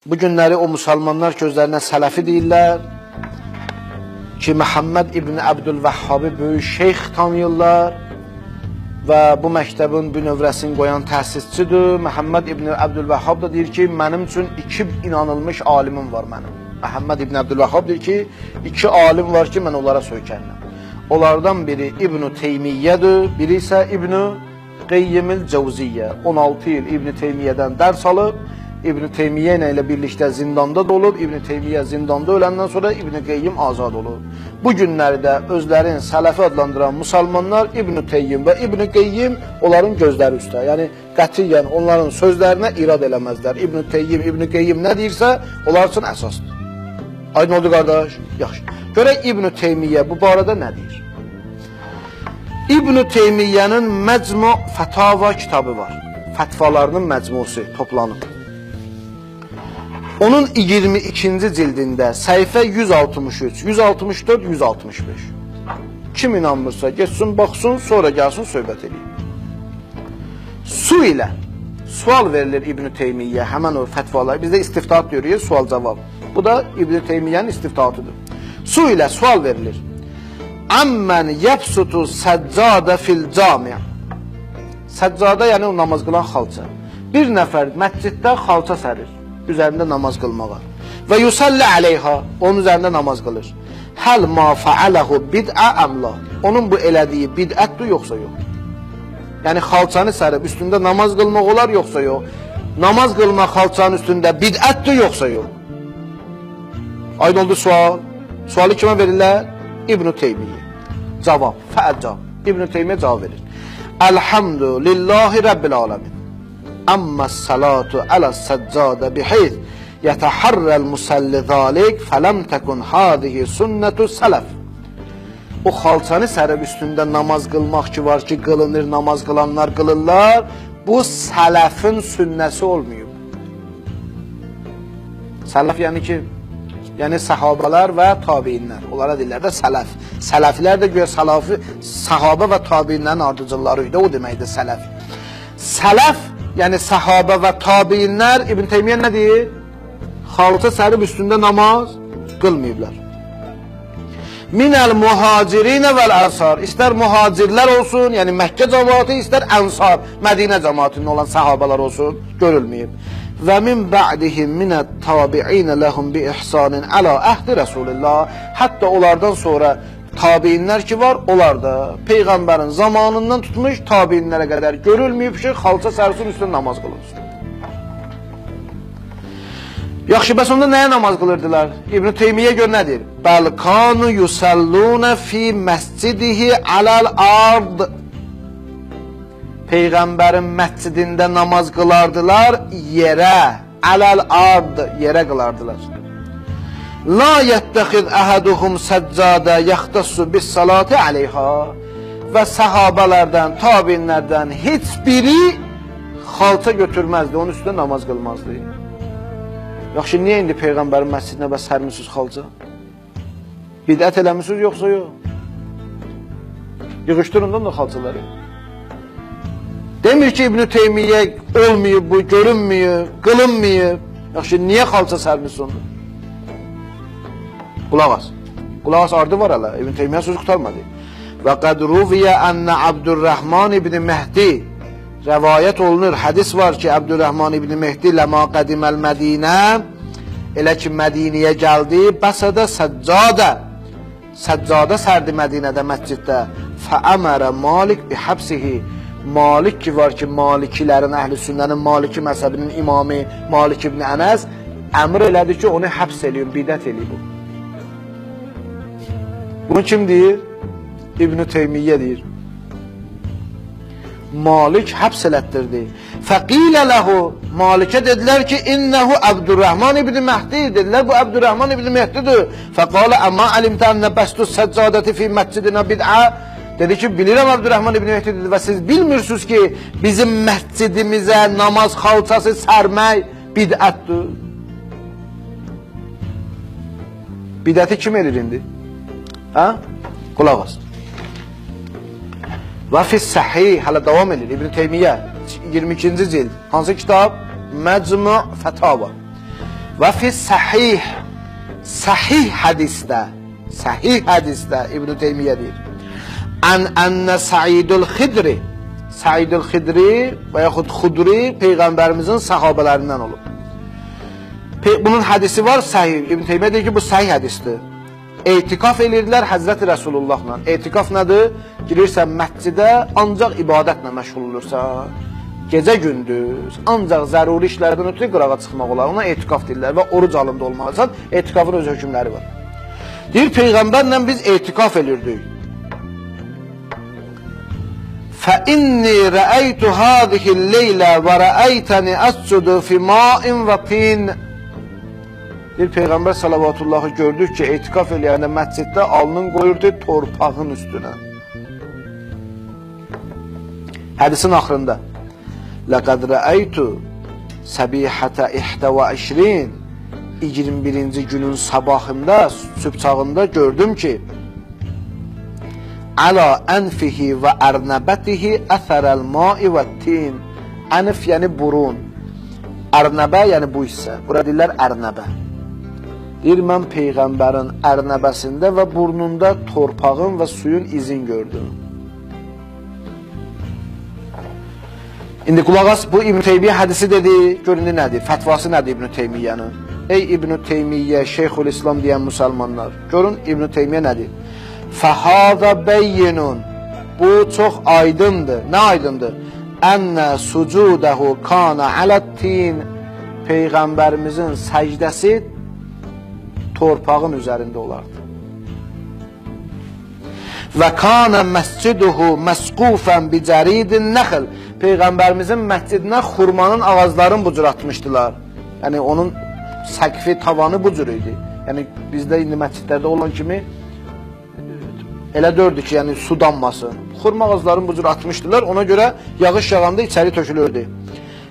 Bu günləri o müsəlmanlar gözlərinə sələfi deyirlər ki, Məhəmməd İbn Əbdülvəhhabi böyük şeyx tanıyırlar və bu məktəbin bünövrəsini qoyan təsisçidir. Məhəmməd İbn Əbdülvəhhab da deyir ki, mənim üçün iki inanılmış alimim var mənim. Məhəmməd İbn Əbdülvəhhab deyir ki, iki alim var ki, mən onlara söykənirəm. Onlardan biri İbn Teymiyyədir, biri isə İbn Qeyyimil Cəvziyyə. 16 il İbn Teymiyyədən dərs alıb, İbn Teymiyyə ilə birlikdə zindanda da olub, İbn Teymiyyə zindanda öləndən sonra İbn Qeyyim azad olub. Bu günlərdə özlərin sələfi adlandıran müsəlmanlar İbn Teyyim və İbn Qeyyim onların gözləri üstə. Yəni qətiyyən onların sözlərinə irad eləməzlər. İbn Teyyim, İbn Qeyyim nə deyirsə, onlar üçün əsasdır. Aydın oldu qardaş? Yaxşı. Görək İbn Teymiyyə bu barədə nə deyir? İbn Teymiyyənin Məcmu Fətava kitabı var. Fətvalarının məcmusu toplanıb. Onun 22-ci cildində səhifə 163, 164, 165. Kim inanmırsa geçsin, baxsın, sonra gəlsin, söhbət edeyim. Su ilə sual verilir İbn Teymiyyə, həmən o fətvalar. Bizdə istiftat görüyoruz, sual-cavab. Bu da İbn Teymiyyənin istiftatıdır. Su ilə sual verilir. Əmmən yəbsutu səccadə fil cami. Səccada yəni o namaz qılan xalça. Bir nəfər məsciddə xalça sərir, üzərində namaz qılmağa. Və yusalli aleyha, onun üzərində namaz qılır. Həl ma fa'aləhu bid'a əmla. Onun bu elədiyi bid'ətdir, yoxsa yox? Yəni xalçanı sərib üstündə namaz qılmaq olar, yoxsa yox? Namaz qılmaq xalçanın üstündə bid'ətdir, yoxsa yox? Aydın oldu sual. Sualı kimə verirlər? İbn Teymiyyə. Cavab, fəəccab. İbn Teymiyyə cavab verir. Elhamdülillahi Rabbil aləmin. Amma salatu ala səccada biheyth yətəharrəl musalli zalik fələm təkun hadihi sünnətu sələf. O xalçanı sərib üstündə namaz qılmaq ki var ki, qılınır, namaz qılanlar qılırlar. Bu sələfin sünnəsi olmayıb. Sələf yəni ki, yəni sahabələr və tabiinlər. Onlara deyirlər də sələf. Sələflər də göyə sahabə və tabiinlərin ardıcılları idi. O deməkdir sələf. Sələf, yəni sahabə və tabiinlər, İbn Teymiyyə nə deyir? Xalça sərib üstündə namaz qılmayıblar. Minəl muhacirinə vəl ənsar. İstər muhacirlər olsun, yəni Məkkə cəmaatı, istər ənsar, Mədinə cəmaatının olan sahabələr olsun, görülməyib. Və min ba'dihim minət tabi'inə ləhum bi ihsanin əla əhdi Rasulillah. Hətta onlardan sonra tabiinlər ki var, onlar da Peyğəmbərin zamanından tutmuş tabiinlərə qədər görülməyib ki, xalça sərsin üstündə namaz qılınsın. Yaxşı, bəs onda nəyə namaz qılırdılar? İbn Teymiyyə gör nədir? Bəlkanu yusalluna fi məscidihi aləl ard. Peyğəmbərin məscidində namaz qılardılar yerə, aləl ard, yerə qılardılar. La yəttəxiz əhəduhum səccadə yaxtassu bis salati aleyha. Və səhabələrdən, tabinlərdən heç biri xalça götürməzdi, onun üstündə namaz qılmazdı. Yaxşı, niyə indi Peyğəmbərin məscidinə bəs sərmisiniz xalça? Bidət eləmişsiniz, yoxsa yox? Yığışdırın da xalçaları. Demir ki, İbn Teymiyyə olmayıb bu, görünməyib, qılınmayıb. Yaxşı, niyə xalça sərmişsin onu? Qulaq as. Qulaq as, ardı var hələ. İbn Teymiyyə sözü qutarmadı. Və qəd ruviyyə ənnə Abdurrahman ibn Mehdi rəvayət olunur, hədis var ki, Abdurrahman ibn Mehdi ləma qədiməl Mədinə, elə ki, Mədiniyə gəldi, bəsədə səccadə sərdi Mədinədə, məsciddə. Fəəmərə Malik bi həbsihi. Malik ki var ki, Malikilərin, əhl-i sünnənin, Maliki məzhəbinin imamı Malik ibn Ənəs əmr elədi ki, onu həbs eləyin, bidət eləyib. Bunu kim deyir? İbn Teymiyyə deyir. Malik həbs elətdirdi. Fəqilə ləhu, Malikə dedilər ki, innəhu Abdurrahman ibn Mehdi, dedilər bu Abdurrahman ibn Mehdidir. Fəqalə əmmə əlimtə ənə bəstu səccadəti fi məscidinə bid'ə. Dedi ki, bilirəm Abdurrahman ibn Mehdi dedi və siz bilmirsiniz ki, bizim məscidimizə namaz xalçası sərmək bid'ətdir. Bidəti kim elir indi? Hə? Qulaq as. Və fis-səhih, hələ davam edir İbn Teymiyyə, 22-ci cild. Hansı kitab? Məcmu Fətava. Və fi sahih, sahih hədisdə İbn Teymiyyə deyir. Ənə Saidul Xidri, Saidul Xidri və yaxud Xudri Peyğəmbərimizin sahabələrindən olub. Bunun hədisi var, sahih. İbn Teymiyyə deyir ki, bu sahih hədisdir. Etikaf edirdilər Həzrəti Rəsulullahla. Etikaf nədir? Girirsən məscidə, ancaq ibadətlə məşğul olursan. Gecə gündüz, ancaq zəruri işlərdən ötürü qırağa çıxmaq olar. Ona etikaf deyirlər və oruc alında olmalısan. Etikafın öz hökmləri var. Deyir, Peyğəmbərlə biz etikaf edirdik. فَإِنِّي رَأَيْتُ هَذِهِ اللَّيْلَ وَرَأَيْتَنِ أَسْجُدُ فِي مَاءٍ وَطِينٍ. Bir Peyğəmbər salavatıllahı gördük ki, etikaf eləyəndə məsciddə alnın qoyurdu torpağın üstünə. Hədisin axırında لَقَدْ رَأَيْتُ سَبِيحَةَ 21-ci günün sabahında, sübh çağında gördüm ki عَلَى أَنْفِهِ وَأَرْنَبَتِهِ أَثَرَ الْمَاءِ وَالتِّينِ. Ənif yəni burun, ərnəbə yəni bu hissə, bura deyirlər ərnəbə. Deyir, mən Peyğəmbərin ərnəbəsində və burnunda torpağın və suyun izin gördüm. İndi qulaq as, bu İbn Teymiyyə hədisi dedi, göründü nədir? Fətvası nədir İbn Teymiyyənin? Ey İbn Teymiyyə, Şeyxülislam deyən müsəlmanlar, görün İbn Teymiyyə nədir? Fəhəzə bəyyinun, bu çox aydındır. Nə aydındır? Ənə sucudəhu kana aləttin, Peyğəmbərimizin səcdəsi torpağın üzərində olardı. Və kana məsciduhu məsqufən bicəridin nəxil, Peyğəmbərimizin məscidinə xurmanın ağaclarını bu cür atmışdılar. Yəni onun səqfi, tavanı bu cür idi. Yəni bizdə indi məscidlərdə olan kimi elə dördü ki, yəni su dammasın. Xurma ağaclarını bu cür atmışdılar, ona görə yağış yağanda içəri tökülürdü.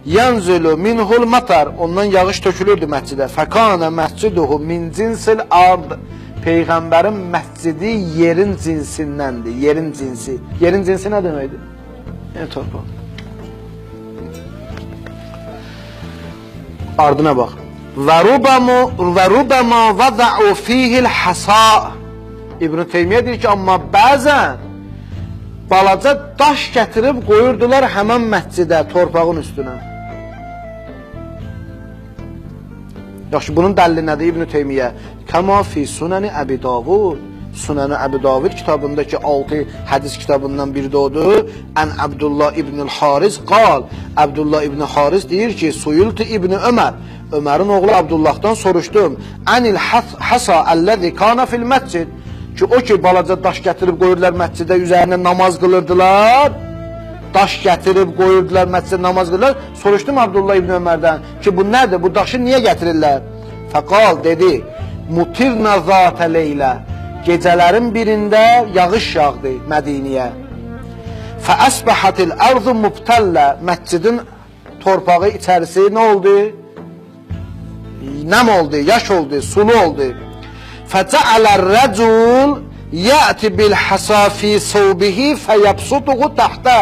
Yanzilu minhul matar, ondan yağış tökülürdü məscidə. Fəkana məsciduhu min cinsil ard, Peyğəmbərin məscidi yerin cinsindəndir. Yerin cinsi. Yerin cinsi nə deməkdir? Yəni torpaq. Ardına bax. Və rubama vəda'u fihil hasa. İbn Teymiyyə deyir ki, amma bəzən balaca daş gətirib qoyurdular həmən məscidə, torpağın üstünə. Yaxşı, bunun dəlili nədir İbn Teymiyyə? Kəma fi Sunəni Əbi Davud. Sunəni Əbi Davud kitabındakı 6 hədis kitabından biri də odur. Ən Abdullah İbn-i Haris qal. Abdullah İbn Haris deyir ki, Suyultu İbn Ömər. Ömərin oğlu Abdullahdan soruşdum. Ənil hasa əlləzi kana fil məscid. Ki, o ki, balaca daş gətirib qoyurdular məscidə, üzərinə namaz qılırdılar. Daş gətirib qoyurdular məscidə, namaz qılırlar. Soruşdum Abdullah İbn Ömərdən ki, bu nədir, bu daşı niyə gətirirlər? Fəqal dedi, mutirnə zatə leylə. Gecələrin birində yağış yağdı Mədiniyə. Fəəsbəhətil ərzu mubtəllə. Məscidin torpağı içərisi nə oldu? Nəm oldu, yaş oldu, sulu oldu. Fəcəələr rəcul yəti bil həsafi səvbihi fəyəbsutuğu təhtə.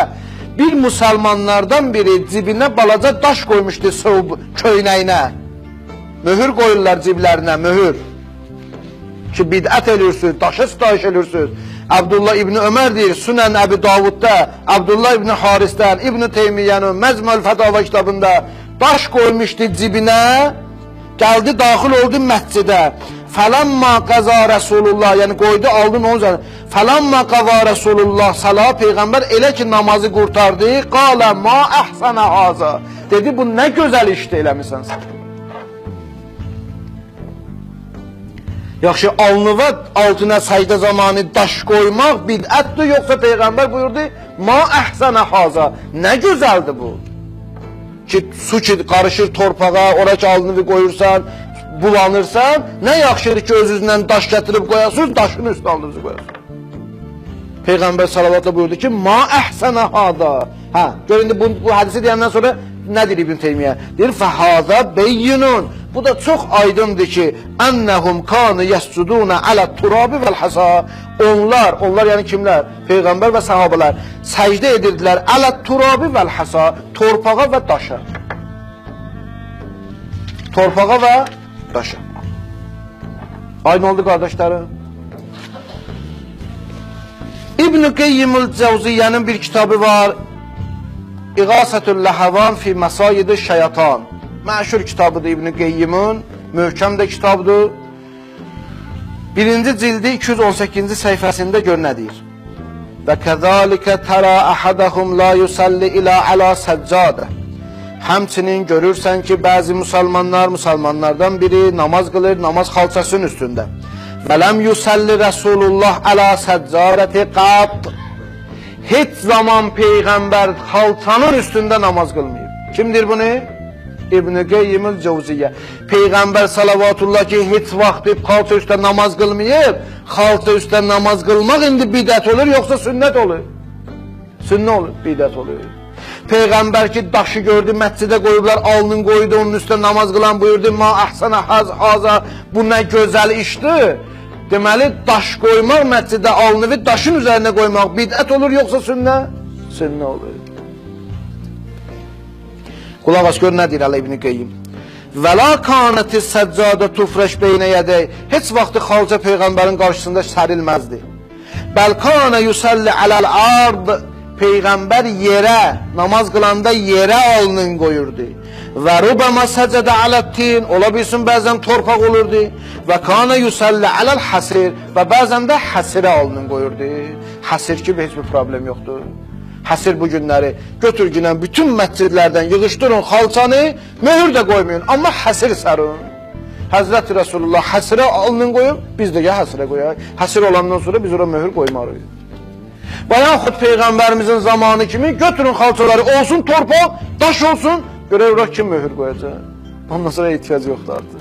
Bir müsəlmanlardan biri cibinə balaca daş qoymuşdu səvb köynəyinə. Mühür qoyurlar ciblərinə, mühür. Ki, bidət edirsiniz, daşı sitayiş edirsiniz. Abdullah İbn Ömər deyir, Sunən Əbi Davudda, Abdullah İbn Harisdən, İbn Teymiyyənin Məcmül Fətava kitabında daş qoymuşdu cibinə, gəldi, daxil oldu məscidə. Fələmma qəza Rəsulullah, yəni qoydu, aldın onun üzərində. Fələmma qəza Rəsulullah, salah Peyğəmbər elə ki namazı qurtardı, qalə ma əhsənə haza. Dedi, bu nə gözəl işdir eləmirsən sən. Yaxşı, alnıva altına səcdə zamanı daş qoymaq bidətdir, yoxsa Peyğəmbər buyurdu, ma əhsənə haza. Nə gözəldir bu? Ki, su ki qarışır torpağa, ora ki alnını qoyursan, bulanırsan, nə yaxşıdır ki, öz-üzündən daş gətirib qoyasınız, daşın üstü alnınızı qoyasınız. Peyğəmbər salavatla buyurdu ki, ma əhsənə hada. Hə, görün, bu hədisi deyəndən sonra nə deyir İbn Teymiyyə? Deyir, fəhəzə beyyinun. Bu da çox aydındır ki, ennəhum kanu yəscuduna alə turabi vəl həsa. Onlar yəni kimlər? Peyğəmbər və sahabələr səcdə edirdilər alə turabi vəl həsa, torpağa və daşa. Torpağa və daşı. Aynı oldu kardeşlerim. İbn-i Qeyyimul Cevziyye'nin bir kitabı var. İğasatul Lahavan fi Masayid-i Şeytan. Məşhur kitabıdır İbn-i Qeyyimin. Möhkəm də kitabdır. Birinci cildi 218-ci səhifəsində gör nə deyir. Və kəzalikə tərə əhədəhum la yusalli ilə əla səccadə. Həmçinin görürsən ki, bəzi müsəlmanlardan biri namaz qılır, namaz xalçasının üstündə. Və ləm yusalli Rasulullah əla səccadəti qat. Heç zaman Peyğəmbər xalçanın üstündə namaz qılmayıb. Kimdir bunu? İbn-i Qeyyimul Cevziyye. Peyğəmbər salavatullah ki, heç vaxt xalça üstə namaz qılmayıb, xalça üstə namaz qılmaq indi bidət olur, yoxsa sünnət olur? Sünnə olur, bidət olur. Peyğəmbər ki, daşı gördü, məscidə qoyublar, alnın qoydu, onun üstə namaz qılan buyurdu, ma əhsənə haza, bu nə gözəl işdir. Deməli, daş qoymaq məscidə alnını daşın üzərinə qoymaq bidət olur, yoxsa sünnə? Sünnə olur. Qulaq as, gör nə deyir Əli İbn-i Qeyyim. Və la kanəti səccadə tufrəş beynə yədək. Heç vaxtı xalça Peyğəmbərin qarşısında sərilməzdi. Bəl kanə yusalli aləl ard. Peyğəmbər yerə, namaz qılanda yerə alnın qoyurdu. Və rubama səcədə aləttin. Ola bilsin, bəzən torpaq olurdu. Və kanə yusalli aləl həsir. Və bəzən də həsirə alnın qoyurdu. Həsir ki, heç bir problem yoxdur. Həsir bu günləri götür günən bütün məscidlərdən yığışdırın xalçanı, möhür də qoymayın, amma həsir sarın. Həzrəti Rasulullah həsirə alnın qoyub, biz də həsirə qoyaq. Həsir olandan sonra biz ora möhür qoymarıq. Və yaxud Peyğəmbərimizin zamanı kimi götürün xalçaları, olsun torpaq, daş olsun, görək ora kim möhür qoyacaq. Ondan sonra ehtiyac yoxdur artıq.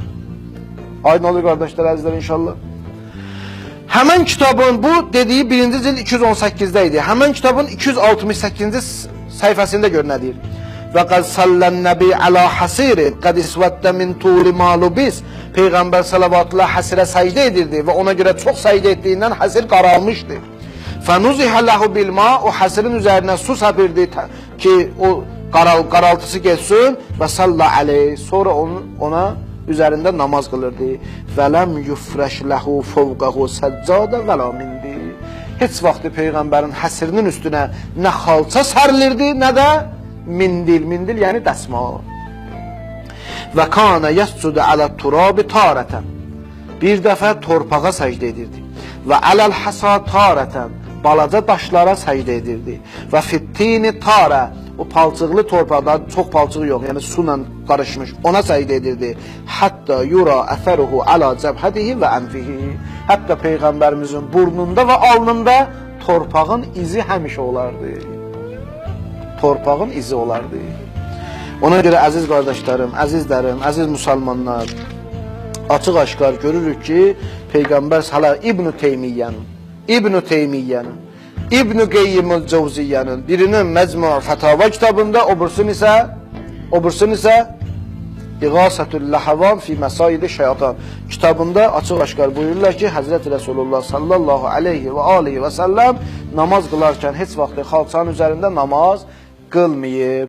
Aydın olur qardaşlar, əzizlər inşallah. Həmən kitabın, bu dediyi birinci cild 218-də idi. Həmən kitabın 268-ci səhifəsində gör nə deyir. Və qəd sallən nəbi əla həsirin, qəd isvətdə min tuli malubis. Peyğəmbər salavatullah həsirə səcdə edirdi və ona görə çox səcdə etdiyindən həsir qaralmışdı. Fənuzihə ləhu bilma, o həsirin üzərinə su səpirdi ki, o qaraltısı geçsin və salla əleyh. Sonra ona üzərində namaz qılırdı. Vələm yufrəş ləhu fovqəhu səccadə vəla mindi. Heç vaxtı Peyğəmbərin həsirinin üstünə nə xalça sərilirdi, nə də mindil. Mindil yəni dəsmal. Və kanə yəscudə alə turabi tarətən. Bir dəfə torpağa səcdə edirdi. Və ələl həsa tarətən. Balaca daşlara səcdə edirdi. Və fittini tarə. O palçıqlı torpaqda, çox palçığı yox, yəni su ilə qarışmış, ona səcdə edirdi. Hətta yura əfəruhu əla cəbhədihi və ənfihi. Hətta Peyğəmbərimizin burnunda və alnında torpağın izi həmişə olardı. Torpağın izi olardı. Ona görə əziz qardaşlarım, əzizlərim, əziz müsəlmanlar, açıq aşkar görürük ki, Peyğəmbər hələ İbn-i Teymiyyənin, İbn-i Qeyyimul Cevziyye'nin birinin Mecmu' Fetava kitabında, obursun ise İğasatul Lahavan fi Masayid-i Şeytan kitabında açıq aşkar buyururlar ki, Həzrəti Resulullah sallallahu aleyhi və aleyhi və səlləm namaz qılarkən heç vaxt xalçanın üzərində namaz qılmayıb.